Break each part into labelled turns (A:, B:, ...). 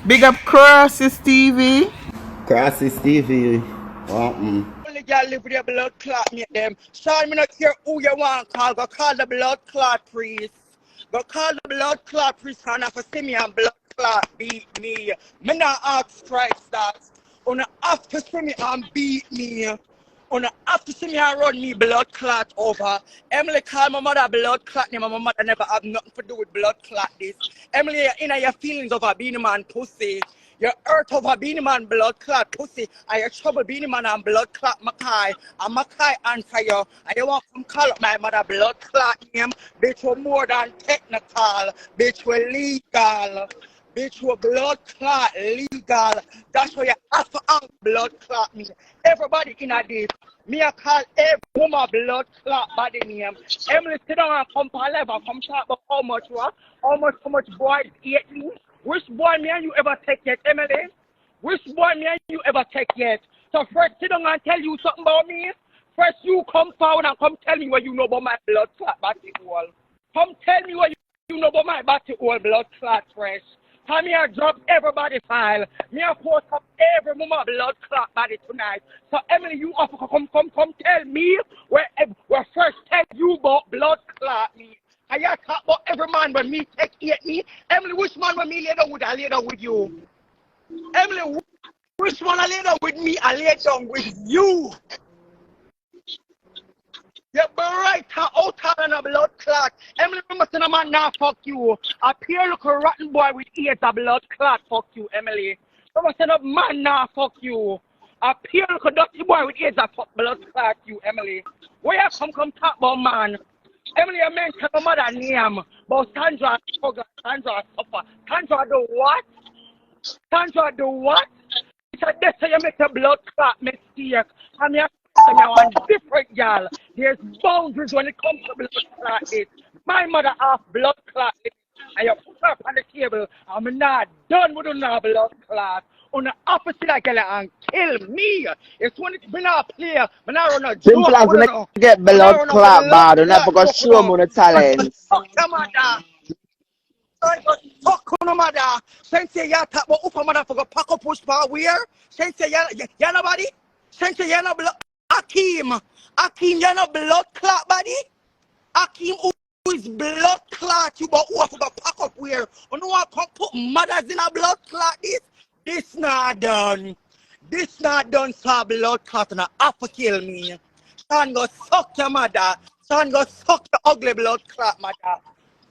A: Big up Crosses TV.
B: Crosses TV.
C: Only girl live with your blood clot, mate them. Sean, me not care who you want call. Go call the blood clot priest. Go call the blood clot priest and have to see me and blood clot beat me. Me not ask strikes that. Una have to see me and beat me. Una have to see me and run me blood clot over. Emily call my mother blood clot name, and my mother never have nothing to do with blood clot this. Emily, you're in your feelings over being a man pussy. You're hurt over being a man blood clot pussy. And you're trouble being a man and blood clot Mackay. And Mackay answer you. And you want to call up my mother blood clot name. Bitch, we're more than technical. Bitch, we're legal. Bitch, we're blood clot legal. That's why you have to have blood clot me. Everybody in a this. Me I call every woman blood clot body name. Emily sit down and come for level. Come talk about how much boys hate me. Which boy me and you ever take yet, Emily? Which boy me and you ever take yet? So first sit down and tell you something about me. First you come forward and come tell me what you know about my blood clot body hole. Come tell me what you know about my body hole blood clot fresh. Come here, drop everybody file. Me a post up every moment blood clot body tonight. So Emily, you have to come tell me where first tell you about blood clot me. I you talk about every man when me take hate me. Emily, which man when me lay down with I lay down with you? Emily, which one I lay down with me I lay down with you? You're bright out on a blood clot. Emily, remember saying a man now fuck you. A pure look a rotten boy with ears a blood clot fuck you, Emily. Remember saying a man now fuck you. A pure look a dirty boy with ears a fuck blood clot you, Emily. Where you come talk about man? Emily, I mentioned my mother name, but Sandra struggle, Sandra suffer. Sandra do what? Sandra do what? It's a death so you make a blood clot mistake. And you're one different girl. There's boundaries when it comes to blood clot. My mother have blood clot. And you put her up on the table. I'm not done with no blood clot. On the opposite of girl and kill me. It's when it's been a player. But now run a joke.
D: Simple as when get blood clot bad, you never go show them the talent.
C: Fuck your mother. Fuck no mother. Since you talk about Ufa mother for go pack up push power where? Since you nobody? Since you no blood Akeem, you no blood clot body? Akeem who is blood clot you but who for go pack up where? You know what come put mothers in a blood clot this? This not done. This not done so blood clot and have to kill me. Son go suck your mother. Son go suck your ugly blood clot mother.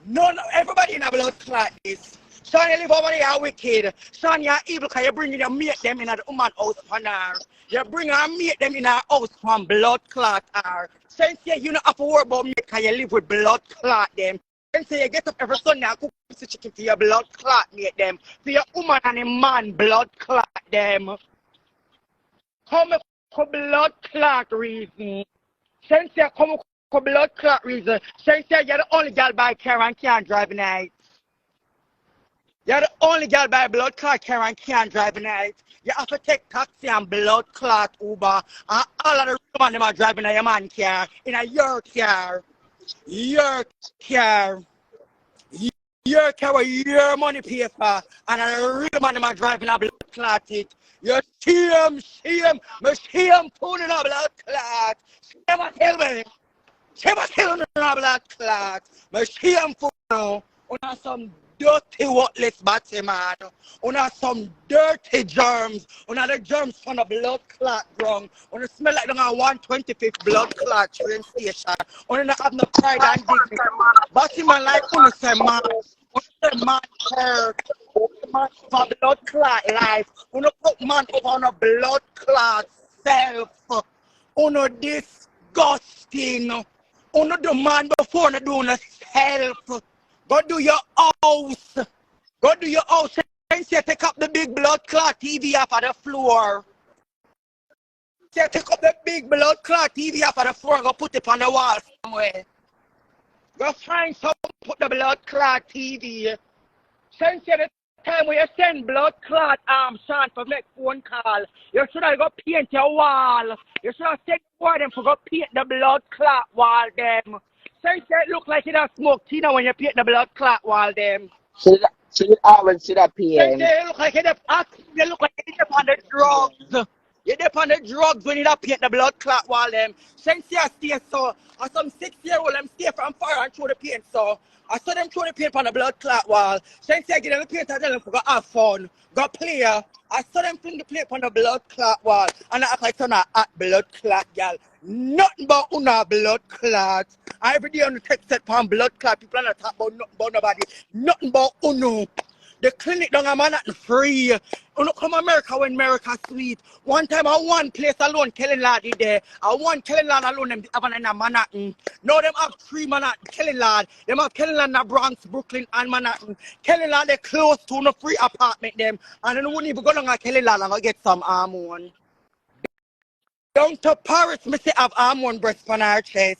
C: None everybody in a blood clot this. Son you live over there wicked. Son you're evil because you bring your mate them in a woman house for her. You bring her mate them in a house from blood clot her. Since you don't have to worry about me because you live with blood clot them. And say you get up every Sunday and cook the chicken for your blood clot mate them. For your woman and a man blood clot them. Come for blood clot reason. Since you come for blood clot reason. Since you're the only girl by car and can't drive night. You're the only girl by blood clot car and can't drive night. You have to take taxi and blood clot Uber. And all of the women them are driving in your man car. In a your car. Your car with your money pay for, and a real man am driving a blood clot it. You see him, pulling a blood clot. Shame a tell me. Shame a tell me a blood clot. Me see him for now. On some dirty worthless batty man. On some dirty germs. On the germs from a blood clot ground. On smell like on a 125th blood clot train station. On have no pride and dignity. Batty man like on say man. On man hurt. Man for blood clot life. On put man on a blood clot self. On disgusting. On the man before no do no self. Go do your house. Go do your house. Since you take up the big blood clot TV off of the floor. You take up the big blood clot TV off of the floor and go put it on the wall somewhere. Go find someone put the blood clot TV. Since you the time when you send blood clot Sean for make phone call, you should have go paint your wall. You should have sent for them for go paint the blood clot wall them. Since it look like it has smoke Tina when you paint the blood clot wall them.
D: She always see that
C: Then
D: pain.
C: they look like they look like they on the drugs. You dip on the drugs when you don't paint the blood clot wall them. Since you stay so, or some 6-year-old them stay from fire and throw the paint so. I saw them throw the paint on the blood clot wall. Since you get them the paint and tell them to go have fun, go play. I saw them fling the paint on the blood clot wall and I act like some hot blood clot girl. Nothing but una blood clot. And every day on the text set on blood clot, people are not talk about nothing about nobody. Nothing but uno. The clinic don't have nothing free. You don't come America when America sweet. One time I one place alone, Kelly Lad is there. I one Kelly Lad alone, them have in Manhattan. Now them have 3 Manhattan, Kelly Lad. Them have Kelly Lad in the Bronx, Brooklyn, and Manhattan. Kelly Lad, they close to no free apartment them. And then wouldn't even go down to Kelly Lad and go get some hormone. Down to Paris, me say have hormone breast on her chest.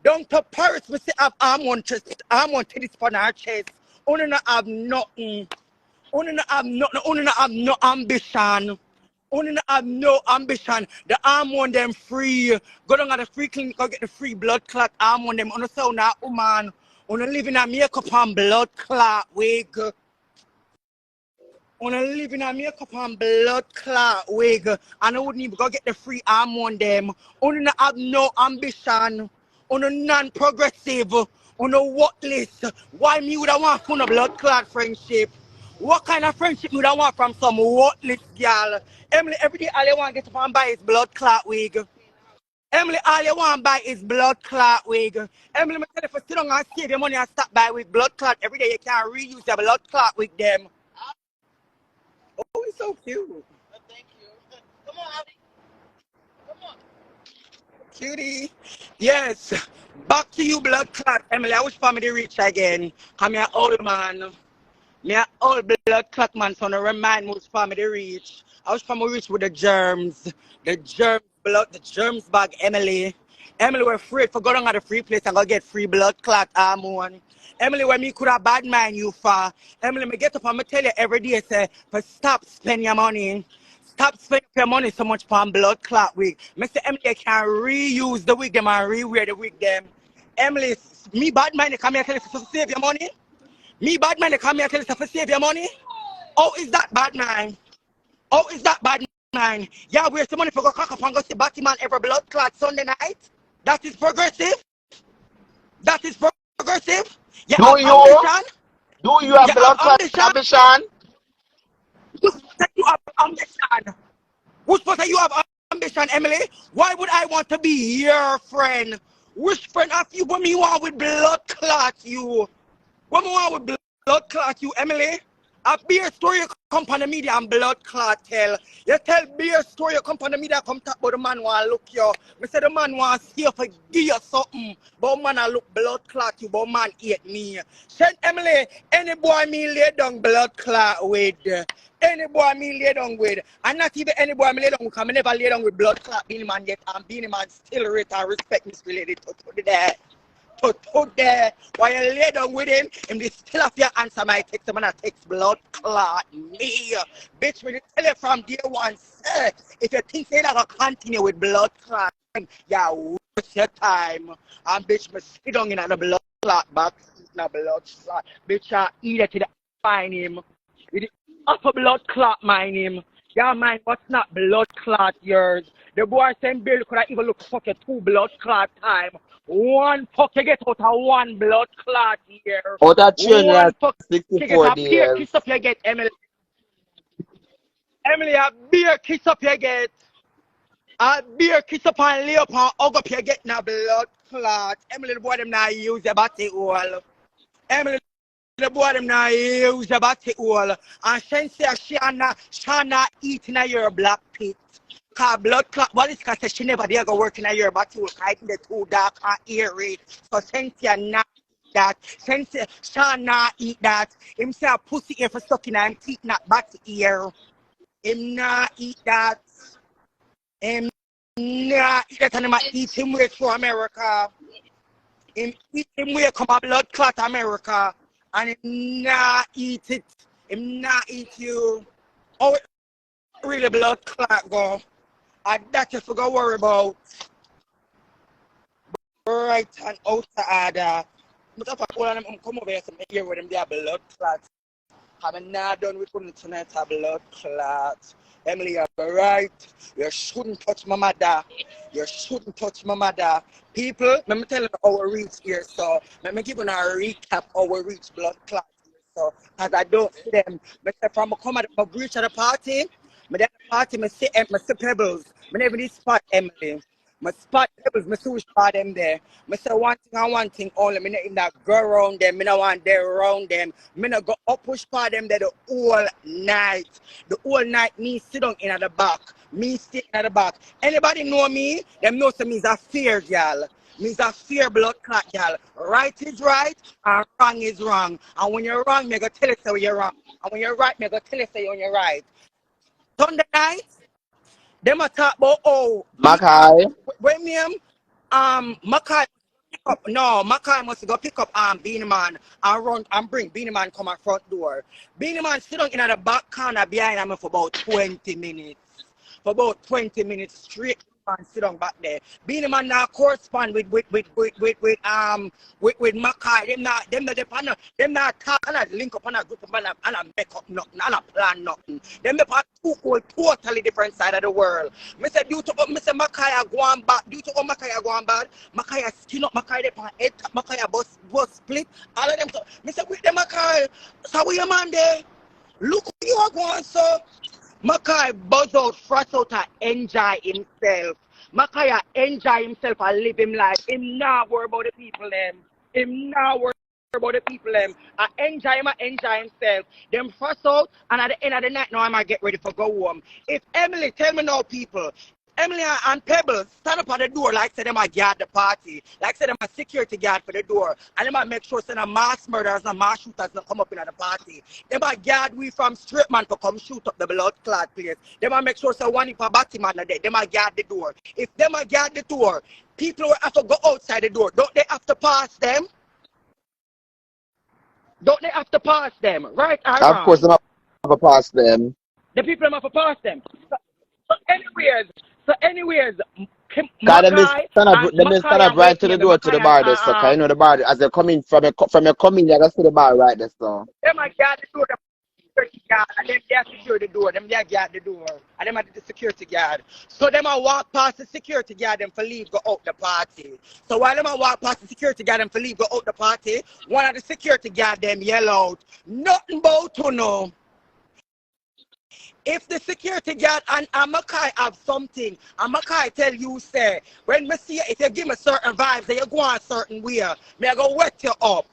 C: Down to Paris, me say have hormone titties on her chest. Only not have nothing. Only not have nothing. Only not have no ambition. Only not have no ambition. The hormone them free. Go down at the free clinic, go get the free blood clot hormone them. On the sound that woman. On the living a makeup and blood clot wig. On a living a makeup and blood clot wig. And I wouldn't even go get the free hormone them. Only not have no ambition. On a non-progressive. On a what list? Why me would I want from a blood clot friendship? What kind of friendship would I want from some what list girl? Emily, every day all you want to get up and buy is blood clot wig. Emily, all you want to buy is blood clot wig. Emily, me tell you, if you sit down and save your money and stop buy with blood clot every day, you can reuse your blood clot wig them. Oh, it's so cute. Thank you. Come on, Abby. Come on. Cutie. Yes. Back to you, blood clot. Emily, I wish family reach again. I'm an old man. Me an old blood clot man, so I remind me which family reach. I wish family reach with the germs. The germs blood, the germs bag, Emily. Emily, we're afraid for going at a free place and go get free blood clot hormone. Emily, when me could have bad mind you for. Emily, me get up and me tell you every day, say, for stop spending your money. Stop spending your money so much for blood clot wig. Mr. Emily, you can reuse the wig them and rewear the wig them. Emily, me bad mind, they come here tell you to save your money. Me bad mind, they come here tell you to save your money. Oh, is that bad mind? Oh, is that bad mind? Yeah, where's the money for go cock up and go see Batman every blood clot Sunday night? That is progressive. That is progressive. You have ambition.
D: Do you have blood clot ambition?
C: Who's supposed you have ambition? Who's supposed you have ambition, Emily? Why would I want to be your friend? Which friend of you when me want with blood clot you? When me want with blood clot you, Emily? A beer story you come on the media and blood clot tell. You tell beer story you come on the media come talk about the man want look you. Me say the man want see you for give you something. But man I look blood clot you, but man hate me. Said Emily, any boy me lay down blood clot with. Any boy me lay down with. And not even any boy me lay down with, because I never lay down with blood clot Beanie Man yet. And Beanie Man still rate and respect me related to that. To there, while you lay down with him they still have your answer my text him and I text blood clot me. Bitch, when you tell you from day one, sir, if you think you're not gonna continue with blood clot, yeah, waste your time. And bitch, me sit down in the blood clot box, in the blood clot. Bitch, I eat it to the find him. With the upper blood clot mine him. Yeah, man, what's not blood clot yours? The boy saying Bill could I even look fuck your 2 blood clot time. One fuck you get out of 1 blood clot here.
D: Out of
C: 364
D: days.
C: Beer kiss up you get, Emily. Emily, a beer kiss up you get. A beer kiss up and lay up and hug up you get na blood clot. Emily, the boy them not use the body oil. Emily, the boy them not use the body oil. And she not eating at your black pit. Cause blood clot, what is because she never dare go work in your body will hiding the too dark and eerie. So Cynthia not eat that. Cynthia shall not eat that. Him say a pussy ear for stuck in him teeth not body ear. Him not eat that. Him not eat that and him eat him way to America. Him eat him way come a blood clot America. And him not eat it. Him not eat you. Oh, really blood clot go. And that you forgot worry about. Right and out to other. But if I call them come over here to make here with them, they have blood clots. I'm not done with you tonight, a blood clot. Emily, you're right. You shouldn't touch my mother. You shouldn't touch my mother. People, let me tell you how we reach here, so let me give you a recap how we reach blood clot here, so as I don't see them. I say from I come at my reach at the party, at the party, I see Pebbles. I never need spot Emily. My spot Pebbles, I see spot them there. I say one thing and one thing only. I not in that go around them. I not want them around them. I not go up push for them there the whole night. The whole night, me sit down in at the back. Me sit at the back. Anybody know me? Them know some me's a fear, y'all. Me's a fear blood clot, y'all. Right is right and wrong is wrong. And when you're wrong, me go tell you so you're wrong. And when you're right, me go tell you so you're right. Sunday night, them a talk about
D: Makai.
C: when me Makai Makai must go pick up Beanie Man and run and bring Beanie Man come at front door. Beanie Man sit down in the back corner behind him for about 20 minutes. For about 20 minutes straight and sit down back there. Beanie Man now correspond with Makai. Them not talk and not link up and not group up and not make up nothing and not plan nothing. Them the part two whole totally different side of the world. Me say due to Mr. Makai go on back, due to Makai go on bad, Makai skin up Makai de pan head top Makai bus split. All of them so me say with them Makai, so we your man there. Look who you are going so. Makai buzz out, frost out and enjoy himself. Makai enjoy himself and live him life. Him not worry about the people them. Him not worry about the people them. I enjoy himself. Them frost out and at the end of the night now I might get ready for go home. If Emily, tell me now people, Emily and Pebbles stand up at the door like say them a guard the party. Like say them a security guard for the door. And them a make sure say no mass murderers and mass shooters don't come up in the party. Them a guard we from straight man to come shoot up the blood clot place. Them a make sure say one if a batty man are there, them a guard the door. If them a guard the door, people will have to go outside the door. Don't they have to pass them? Don't they have to pass them? Right or wrong?
D: Of course, I'm have to pass them.
C: The people have to pass them. So anyways,
D: God, them stand up right to the door to the bar there, so cause you know the bar as they come in from your coming, you gotta see the bar right there, so.
C: Them a guard the door, the security guard, and them they secure the door, them they guard the door, and them are the security guard. So them a walk past the security guard them for leave go out the party. So while them a walk past the security guard them for leave go out the party, one of the security guard them yell out, nothing about to know. If the security guard and Makai have something, and Makai tell you, say, when me see if you give me certain vibes, then you go on a certain way, me I go wet you up.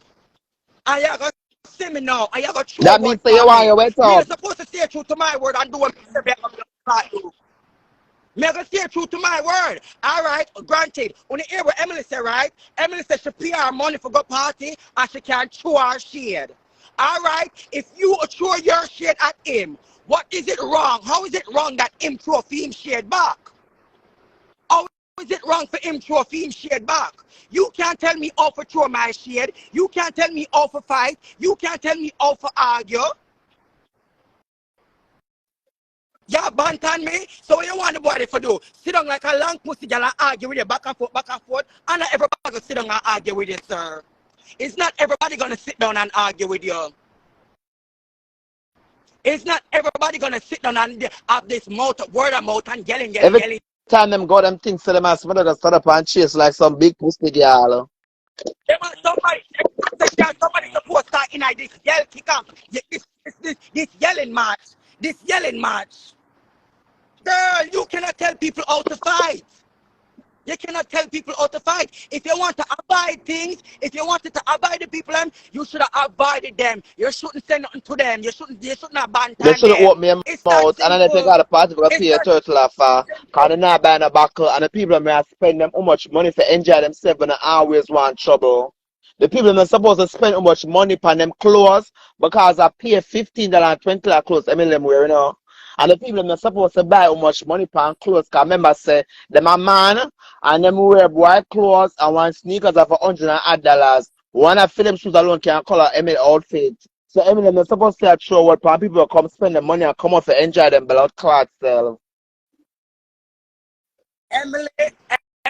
C: And you go see me now, and you go throw
D: that means say you want you wet up.
C: Me supposed to stay true to my word and do what me say me I do. Me I go stay true to my word. Alright, granted. On the air what Emily say, right? Emily said she pay her money for go party and she can't throw her shade. Alright, if you throw your shade at him, what is it wrong? How is it wrong that him throw a film shade back? How is it wrong for him throw a film shade back? You can't tell me how to throw my shade. You can't tell me how to fight. You can't tell me how to argue. Yeah, bantan me. So what you want the body to do? Sit down like a long pussy girl and argue with you back and forth. And not everybody gonna sit down and argue with you, sir. It's not everybody gonna sit down and argue with you. It's not everybody gonna sit down and have this word of mouth and yelling.
D: Every time them go them things to them as somebody gonna stand up and chase like some big pussy girl.
C: Somebody supposed to start in this yell kick up. This yelling match. This yelling match. Girl, you cannot tell people how to fight. You cannot tell people how to fight. If you want to abide things, if you wanted to abide the people, you should have abided them. You shouldn't say nothing to them. You shouldn't have banned them.
D: They shouldn't open their mouth and then they take out the party for pay a turtle off. Cause they're not buying a buckle and the people may spend them how much money to enjoy themselves and they always want trouble. The people are supposed to spend how much money on them clothes because I pay $15 and $20 clothes them wear, you know. And the people are supposed to buy how much money on clothes. Cause remember say them a man and them wear white clothes and one sneakers of $100. One of Philip shoes alone can color Emily outfit. So Emily are supposed to show what people come spend the money and come out to enjoy them blood clot self.
C: Emily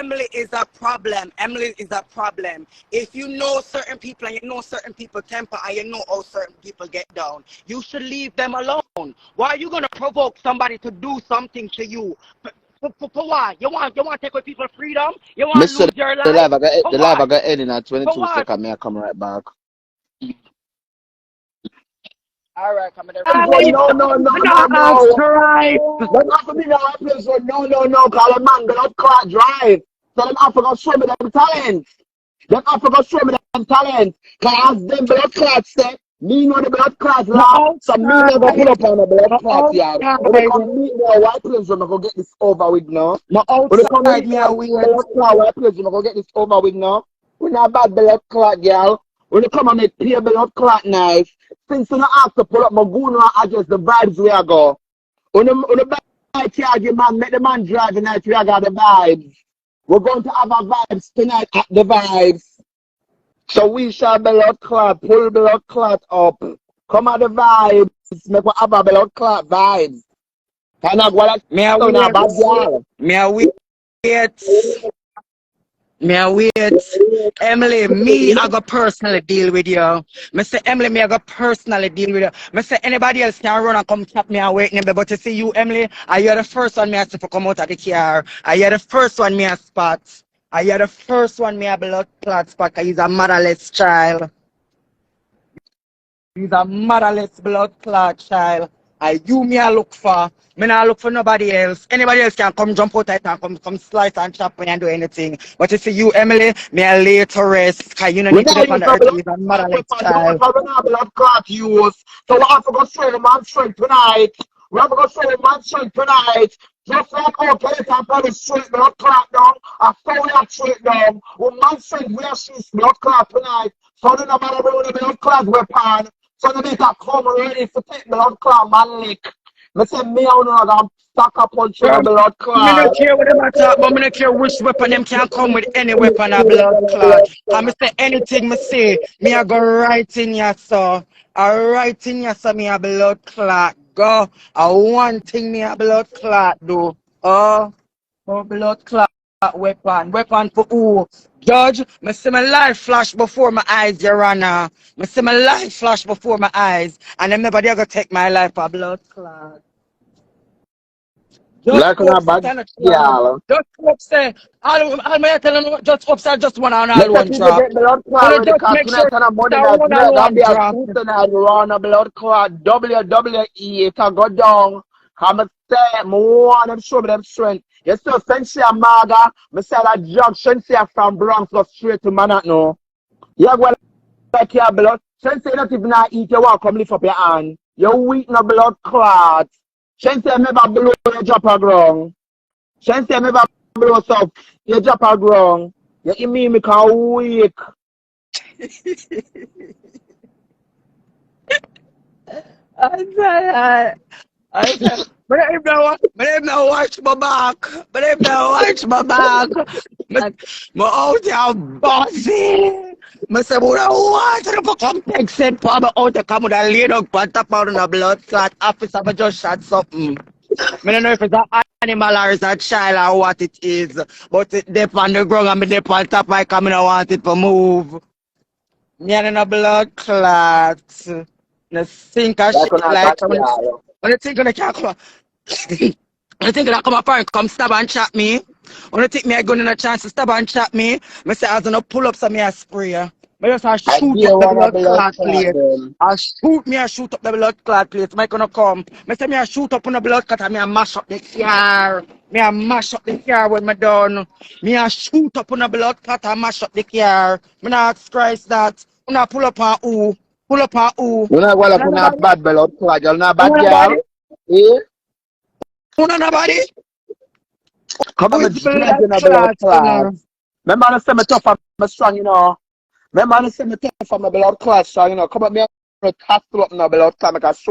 C: Emily is a problem. Emily is a problem. If you know certain people and you know certain people temper and you know how certain people get down, you should leave them alone. Why are you gonna provoke somebody to do something to you? For what? You want to take away people's freedom? You want to
D: Mister,
C: lose your
D: the
C: life?
D: live I got
C: For
D: the live I
C: what?
D: got ending at
C: For
D: 22
C: what?
D: seconds. May I come right back?
C: All right, come there.
D: No. Them have to be the right place. So no. Call a man, go out car drive. So them have to go show me them talent. Them have to go show me them talent. Cause them blood clots say, me know the blood clots law. So me never pull up on the blood clots yard. When they come meet me at white place, I'm gonna go get this over with now.
C: My
D: When they come
C: outside
D: meet
C: me
D: me
C: a
D: at
C: weird.
D: blood clot white place, I'm gonna go get this over with now. We're not bad blood clot, girl. When they come and make clear blood clot knife, since you don't have to pull up my goon and adjust the vibes where I go. When the bike charge you, man, make the man drive tonight, we got the vibes. We're going to have a vibes tonight at the vibes. So we shall blood clot, pull blood clot up. Come at the vibes, make we have a blood clot vibes. And I go like,
C: Me a
D: so now,
C: weird.
D: bad girl.
C: Me a weird. Me a wait. Emily, me, I go personally deal with you. Me say, Emily, me, I go personally deal with you. Me say, anybody else can run and come tap me and wake me. But you see you, Emily, are you the first one me I see for come out of the car? Are you the first one me a spot? Are you the first one me a blood clot spot? Cause he's a motherless child. He's a motherless blood clot child. I you me I look for. Me not look for nobody else. Anybody else can come jump out and come slice and chop me and do anything. But you see you, Emily, me I lay to rest. Cause you don't
D: We
C: need to
D: now
C: depend on
D: use
C: the
D: a
C: earth.
D: blood
C: He's a
D: clot
C: motherless
D: weapon.
C: child.
D: Don't have a blood clot use. So we have to go straight to man strength tonight. We have to go straight to man strength tonight. Just like our place and probably straight blood clot down. I saw we have straight down. With man strength, we have blood clot tonight. So no matter where the blood clot weapon. So they make a come ready to take blood clot man lick. Me say me I know that stack a punch in the
C: Girl,
D: blood
C: me
D: clot.
C: not care what them attack, but me not care which weapon them can come with any weapon of blood clot. Cause me say anything me say, me I go right in ya so. I right in ya so me a blood clot. Go. I one thing me a blood clot do. Blood clot weapon. Weapon for who? Judge, me see my life flash before my eyes, Your Honor. Me see my life flash before my eyes. And them nobody gonna take my life for blood clot. Just
D: Like on a
C: upset
D: bad
C: and a drop.
D: girl.
C: Just upset. All may I tell them just upset just one and all
D: Let the
C: one
D: people
C: drop.
D: get blood clot
C: Wanna
D: ready
C: just
D: because
C: make
D: tonight
C: sure
D: on a Monday
C: that
D: night,
C: one and
D: tonight gonna
C: one
D: be a
C: drop.
D: shoot tonight, we run a blood clot, WWE, it can go down. Come and say, me want them show me them strength. You still Sensi and Maga, me say that jump, Sensi from Bronx go straight to Manhattan now. You go like your blood. Sensi not even not eat, you want come lift up your hand. You weak no blood clot. Sensi never blow you drop a ground. Sensi never blow up, you drop a ground. You hear me can weak.
C: I said, but if not watch my back. But if not watch my back. My out here bossy. I said, but I want to come text it for my out to come with a lay down on top of the blood clot officer. I just shot something. I don't know if it's an animal or it's a child or what it is. But it dip on the ground and me dip on top. I come and I want it to move. Me and a blood clot. The sink of
D: Like on
C: shit
D: a
C: like
D: backyard.
C: when you think of the can't come when you think that come up and come stab and chat me. When you think me I going in a chance to stab and chat me, I say I was gonna pull up some me a spray. I just I
D: I
C: shoot
D: dear
C: up the
D: one of
C: blood
D: blood
C: clot
D: clot
C: plate.
D: them.
C: I shoot up the blood clot plate. I gonna come. I say me I shoot up on the blood clot and me I mash up the car. Me I mash up the car when me done. Me I shoot up on the blood clot and mash up the car. Me not ask Christ that. Me not pull up on who. Pull up on who.
D: You know what like
C: Una
D: on a
C: nobody?
D: bad blood clot, you're not bad
C: Una nobody?
D: girl. Eh?
C: Una nobody?
D: Come
C: Who
D: on,
C: is
D: me
C: blood
D: drag in a blood
C: clot, you
D: clot.
C: know?
D: Remember I say me tough and strong, you know. Remember I say me tough and my blood clot strong, you know. Come on, me a castle up in a blood clot, make a show